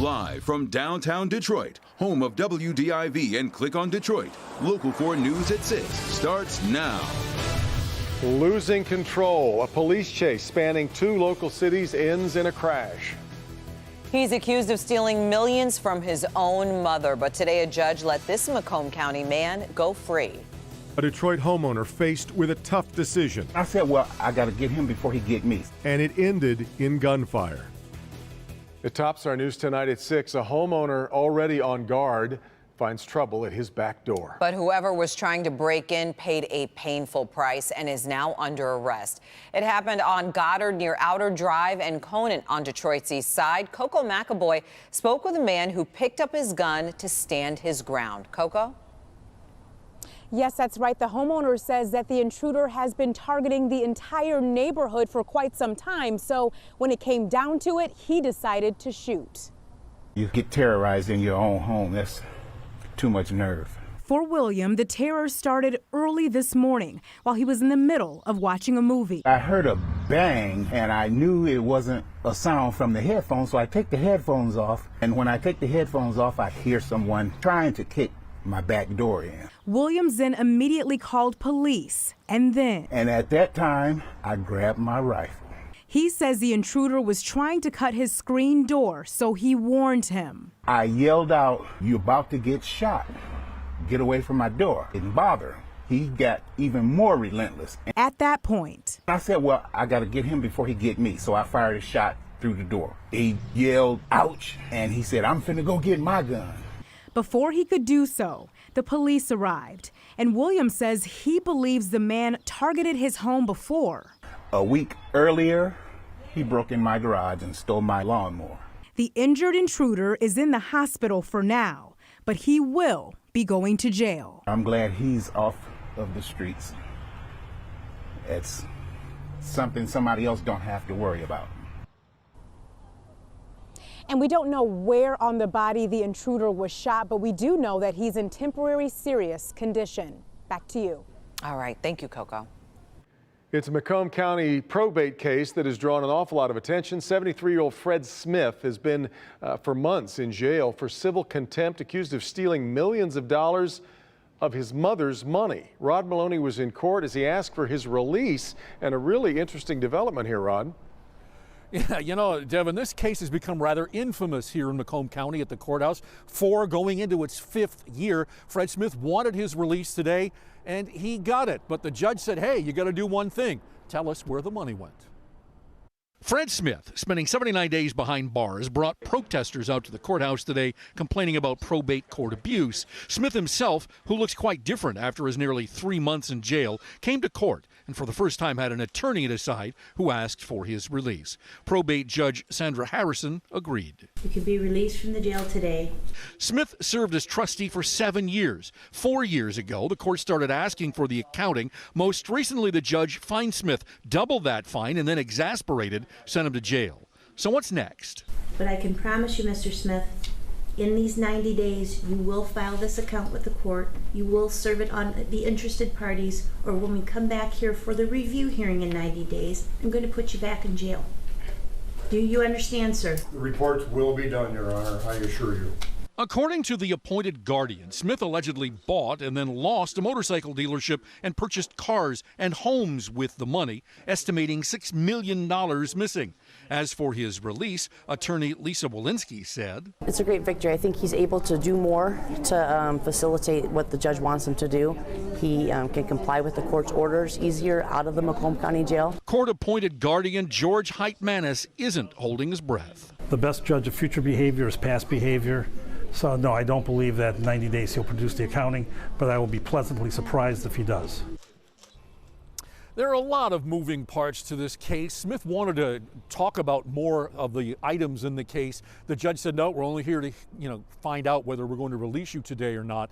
Live from downtown Detroit, home of WDIV and Click on Detroit, Local 4 News at 6 starts now. Losing control. A police chase spanning 2 local cities ends in a crash. He's accused of stealing millions from his own mother, but today a judge let this Macomb County man go free. A Detroit homeowner faced with a tough decision. I said, well, I got to get him before he get me. And it ended in gunfire. It tops our news tonight at 6. A homeowner already on guard finds trouble at his back door. But whoever was trying to break in paid a painful price and is now under arrest. It happened on Goddard near Outer Drive and Conant on Detroit's east side. Coco McAvoy spoke with a man who picked up his gun to stand his ground. Coco? Yes, that's right. The homeowner says that the intruder has been targeting the entire neighborhood for quite some time. So when it came down to it, he decided to shoot. You get terrorized in your own home. That's too much nerve. For William, the terror started early this morning while he was in the middle of watching a movie. I heard a bang and I knew it wasn't a sound from the headphones, so I take the headphones off. And when I take the headphones off, I hear someone trying to kick my back door in. Williams then immediately called police and at that time, I grabbed my rifle. He says the intruder was trying to cut his screen door, so he warned him. I yelled out, "You're about to get shot. Get away from my door." It didn't bother him. He got even more relentless. At that point, I said, well, I got to get him before he get me. So I fired a shot through the door. He yelled, "Ouch," and he said, "I'm finna go get my gun." before he could do so, the police arrived. And Williams says he believes the man targeted his home before. A week earlier, he broke in my garage and stole my lawnmower. The injured intruder is in the hospital for now, but he will be going to jail. I'm glad he's off of the streets. It's something somebody else don't have to worry about. And we don't know where on the body the intruder was shot, but we do know that he's in temporary serious condition. Back to you. All right. Thank you, Coco. It's a Macomb County probate case that has drawn an awful lot of attention. 73-year-old Fred Smith has been for months in jail for civil contempt, accused of stealing millions of dollars of his mother's money. Rod Maloney was in court as he asked for his release, and a really interesting development here, Rod. Yeah, you know, Devin, this case has become rather infamous here in Macomb County at the courthouse. Going into its 5th year. Fred Smith wanted his release today, and he got it. But the judge said, hey, you got to do one thing. Tell us where the money went. Fred Smith, spending 79 days behind bars, brought protesters out to the courthouse today complaining about probate court abuse. Smith himself, who looks quite different after his nearly 3 months in jail, came to court and for the first time had an attorney at his side who asked for his release. Probate Judge Sandra Harrison agreed. You can be released from the jail today. Smith served as trustee for 7 years. 4 years ago, the court started asking for the accounting. Most recently, the judge fined Smith, doubled that fine, and then exasperated, sent him to jail. So what's next? But I can promise you, Mr. Smith, in these 90 days, you will file this account with the court. You will serve it on the interested parties, or when we come back here for the review hearing in 90 days, I'm going to put you back in jail. Do you understand, sir? The reports will be done, Your Honor, I assure you. According to the appointed guardian, Smith allegedly bought and then lost a motorcycle dealership and purchased cars and homes with the money, estimating $6 million missing. As for his release, attorney Lisa Walensky said, "It's a great victory. I think he's able to do more to facilitate what the judge wants him to do. He can comply with the court's orders easier out of the Macomb County Jail." Court-appointed guardian George Heitmanis isn't holding his breath. The best judge of future behavior is past behavior. So no, I don't believe that in 90 days he'll produce the accounting, but I will be pleasantly surprised if he does. There are a lot of moving parts to this case. Smith wanted to talk about more of the items in the case. The judge said, no, we're only here to, find out whether we're going to release you today or not.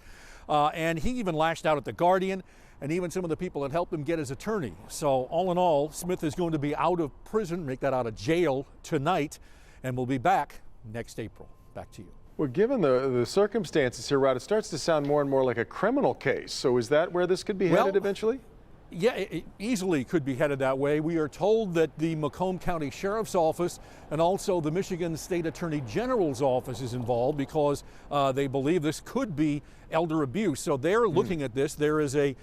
And he even lashed out at the guardian and even some of the people that helped him get his attorney. So all in all, Smith is going to be out of prison, make that out of jail tonight, and will be back next April. Back to you. Well, given the circumstances here, Rod, it starts to sound more and more like a criminal case. So is that where this could be headed eventually? Yeah, it easily could be headed that way. We are told that the Macomb County Sheriff's Office and also the Michigan State Attorney General's office is involved because they believe this could be elder abuse. So they're looking at this. There is a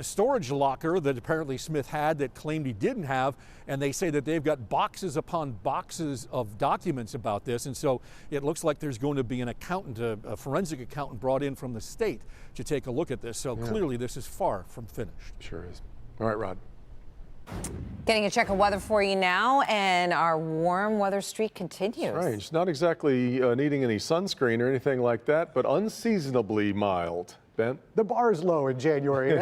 storage locker that apparently Smith had that claimed he didn't have, and they say that they've got boxes upon boxes of documents about this. And so it looks like there's going to be an accountant, a forensic accountant brought in from the state to take a look at this. So clearly this is far from finished. Sure is. All right, Rod. Getting a check of weather for you now, and our warm weather streak continues. Strange. Not exactly needing any sunscreen or anything like that, but unseasonably mild. Ben? The bar is low in January.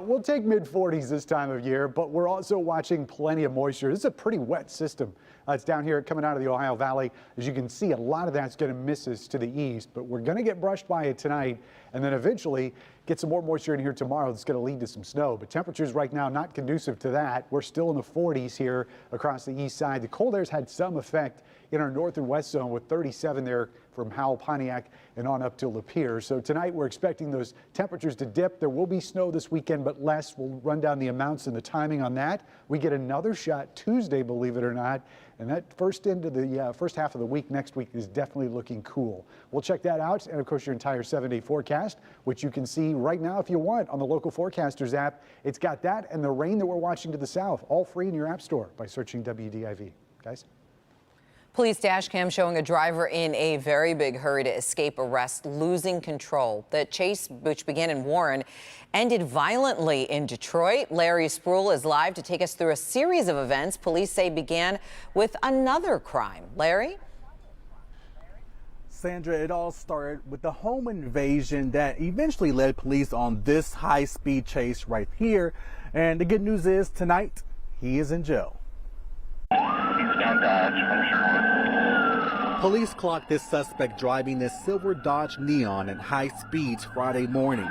We'll take mid-40s this time of year, but we're also watching plenty of moisture. This is a pretty wet system. It's down here coming out of the Ohio Valley. As you can see, a lot of that's going to miss us to the east, but we're going to get brushed by it tonight and then eventually get some more moisture in here tomorrow that's going to lead to some snow. But temperatures right now not conducive to that. We're still in the 40s here across the east side. The cold air's had some effect in our north and west zone with 37 there from Howell, Pontiac, and on up to Lapeer. So tonight we're expecting those temperatures to dip. There will be snow this weekend, but less. We'll run down the amounts and the timing on that. We get another shot Tuesday, believe it or not. And that first into the first half of the week next week is definitely looking cool. We'll check that out. And of course, your entire 7-day forecast, which you can see right now if you want on the local forecasters app. It's got that and the rain that we're watching to the south, all free in your app store by searching WDIV. Guys? Police dash cam showing a driver in a very big hurry to escape arrest, losing control. The chase, which began in Warren, ended violently in Detroit. Larry Spruill is live to take us through a series of events police say began with another crime. Larry? Sandra, it all started with the home invasion that eventually led police on this high-speed chase right here. And the good news is tonight, he is in jail. Police clocked this suspect driving this silver Dodge Neon at high speeds Friday morning.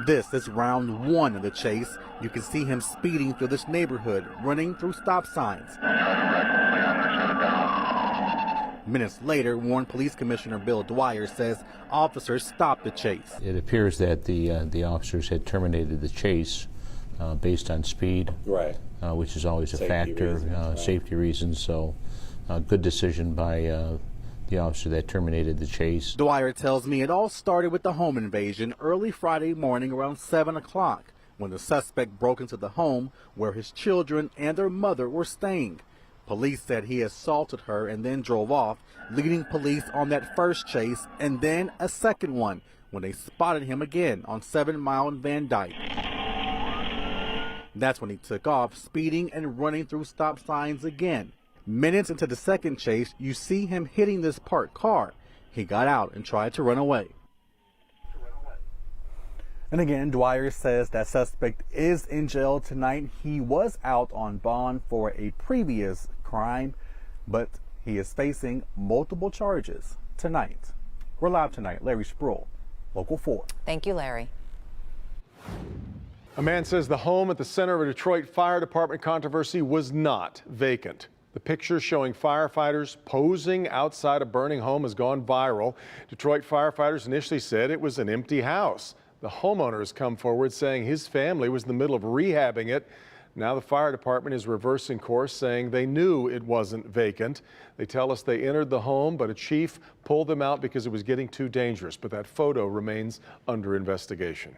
This is round one of the chase. You can see him speeding through this neighborhood, running through stop signs. Minutes later, Warren Police Commissioner Bill Dwyer says officers stopped the chase. It appears that the officers had terminated the chase based on speed, right? Which is always a factor, safety reasons. So, good decision by the officer that terminated the chase. Dwyer tells me it all started with the home invasion early Friday morning around 7 o'clock when the suspect broke into the home where his children and their mother were staying. Police said he assaulted her and then drove off, leading police on that first chase and then a second one when they spotted him again on 7 Mile and Van Dyke. That's when he took off, speeding and running through stop signs again. Minutes into the second chase, you see him hitting this parked car. He got out and tried to run away. And again, Dwyer says that suspect is in jail tonight. He was out on bond for a previous crime, but he is facing multiple charges tonight. We're live tonight. Larry Spruill, Local 4. Thank you, Larry. A man says the home at the center of a Detroit Fire Department controversy was not vacant. The picture showing firefighters posing outside a burning home has gone viral. Detroit firefighters initially said it was an empty house. The homeowner has come forward saying his family was in the middle of rehabbing it. Now the fire department is reversing course, saying they knew it wasn't vacant. They tell us they entered the home, but a chief pulled them out because it was getting too dangerous. But that photo remains under investigation.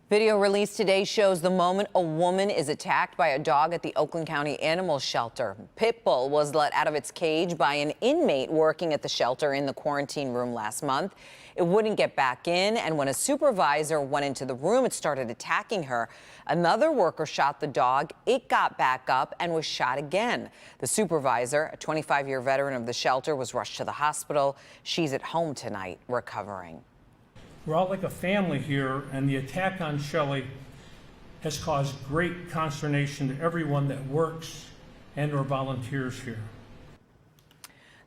Video released today shows the moment a woman is attacked by a dog at the Oakland County Animal Shelter. Pitbull was let out of its cage by an inmate working at the shelter in the quarantine room last month. It wouldn't get back in, and when a supervisor went into the room, it started attacking her. Another worker shot the dog. It got back up and was shot again. The supervisor, a 25-year veteran of the shelter, was rushed to the hospital. She's at home tonight, recovering. We're all like a family here, and the attack on Shelley has caused great consternation to everyone that works and or volunteers here.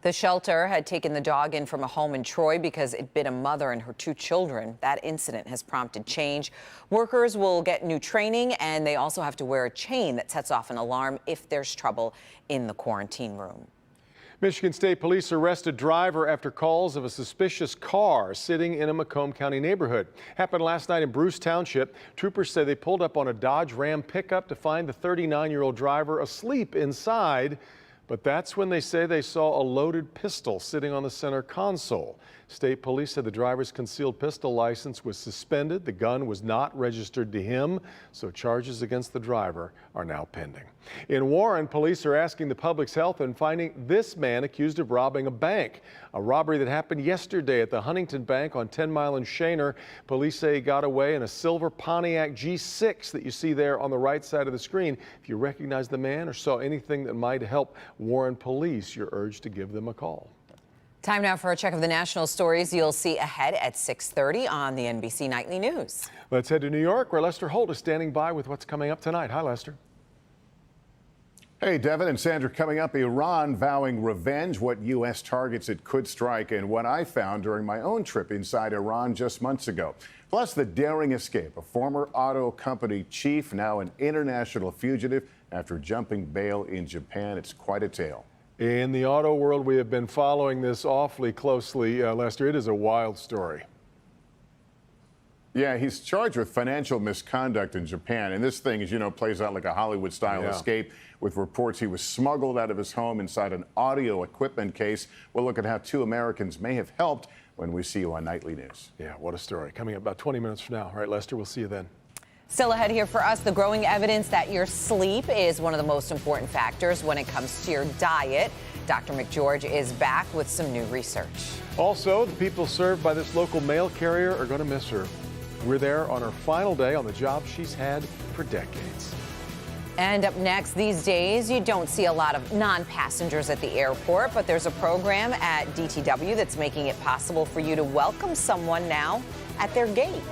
The shelter had taken the dog in from a home in Troy because it bit a mother and her 2 children. That incident has prompted change. Workers will get new training, and they also have to wear a chain that sets off an alarm if there's trouble in the quarantine room. Michigan State Police arrested driver after calls of a suspicious car sitting in a Macomb County neighborhood. Happened last night in Bruce Township. Troopers say they pulled up on a Dodge Ram pickup to find the 39-year-old driver asleep inside. But that's when they say they saw a loaded pistol sitting on the center console. State police said the driver's concealed pistol license was suspended. The gun was not registered to him, so charges against the driver are now pending. In Warren, police are asking the public's help in finding this man accused of robbing a bank. A robbery that happened yesterday at the Huntington Bank on 10 Mile and Shaner. Police say he got away in a silver Pontiac G6 that you see there on the right side of the screen. If you recognize the man or saw anything that might help Warren police, you're urged to give them a call. Time now for a check of the national stories you'll see ahead at 6:30 on the NBC Nightly News. Let's head to New York, where Lester Holt is standing by with what's coming up tonight. Hi, Lester. Hey, Devin and Sandra, coming up, Iran vowing revenge, what U.S. targets it could strike, and what I found during my own trip inside Iran just months ago. Plus, the daring escape, a former auto company chief, now an international fugitive after jumping bail in Japan. It's quite a tale. In the auto world, we have been following this awfully closely. Lester, it is a wild story. Yeah, he's charged with financial misconduct in Japan. And this thing, as you know, plays out like a Hollywood-style escape, with reports he was smuggled out of his home inside an audio equipment case. We'll look at how two Americans may have helped when we see you on Nightly News. Yeah, what a story. Coming up about 20 minutes from now. All right, Lester, we'll see you then. Still ahead here for us, the growing evidence that your sleep is one of the most important factors when it comes to your diet. Dr. McGeorge is back with some new research. Also, the people served by this local mail carrier are going to miss her. We're there on her final day on the job she's had for decades. And up next, these days, you don't see a lot of non-passengers at the airport, but there's a program at DTW that's making it possible for you to welcome someone now at their gate.